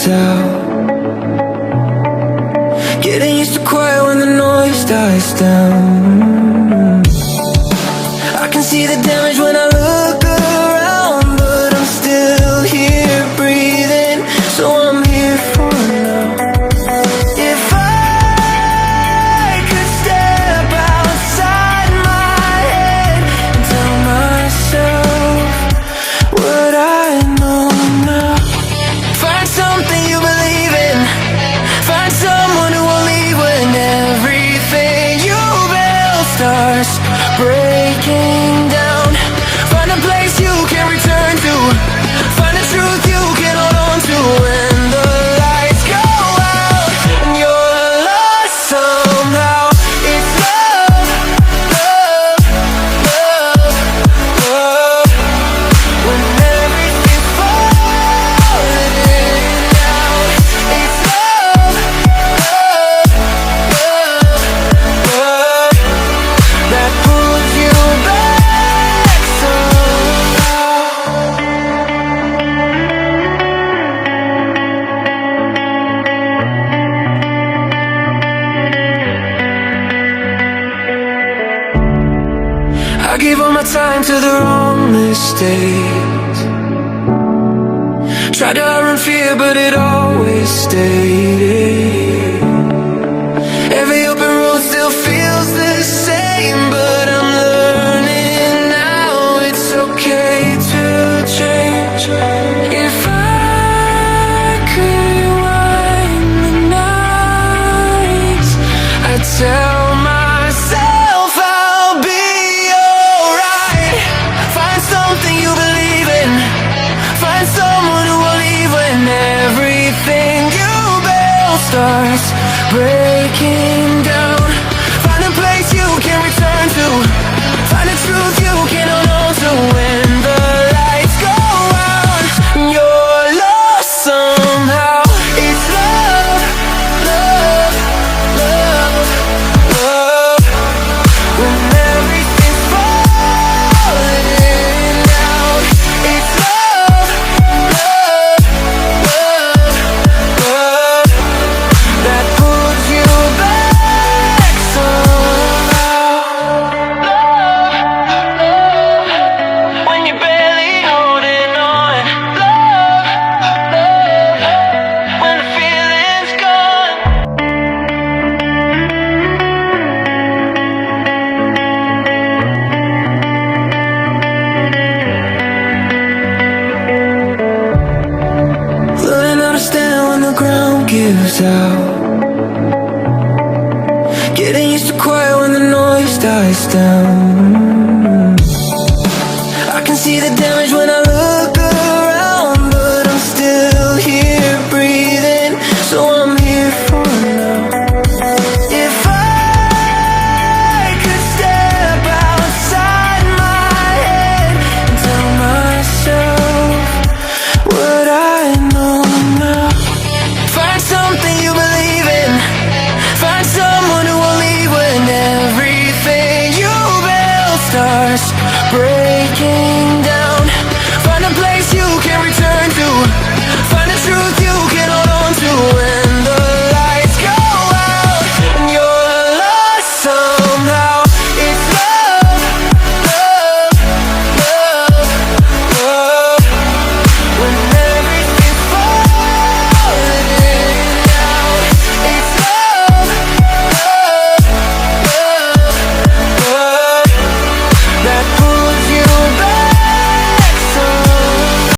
gives out. Getting used to quiet when the noise dies down. I can see the damage when I look around, but I'm still here breathing, so I'm here for now. If I could step outside my head and tell myself what I know now. Find something you believe in. Find someone who will leave when everything you build starts breaking down. Find a place you can return to. Find a truth you can hold on to when the lights go out and you're lost somehow. It's love, love, love, love. When everything's falling out. It's love, love, love, love that pulls you back somehow. I gave all my time to the wrong mistakes. Tried to outrun fear, but it always stayed. Every open road still feels the same, but I'm learning now it's okay to change. If I could rewind the nights, I'd tell myself I'll be alright. Find something you believe in. Find someone who will leave when everything you build starts breaking down. Find a place you can return to. Find a truth you can hold on to when the lights go out and you're lost somehow. It's love, love, love, love. When everything's falling out. It's love, love, love, love that pulls you back somehow. Love, love, when you're barely holding on. Love, love, when the feeling's gone. Learning how to stand when the ground gives out. Getting used to quiet when the noise dies down. I can see the damage when I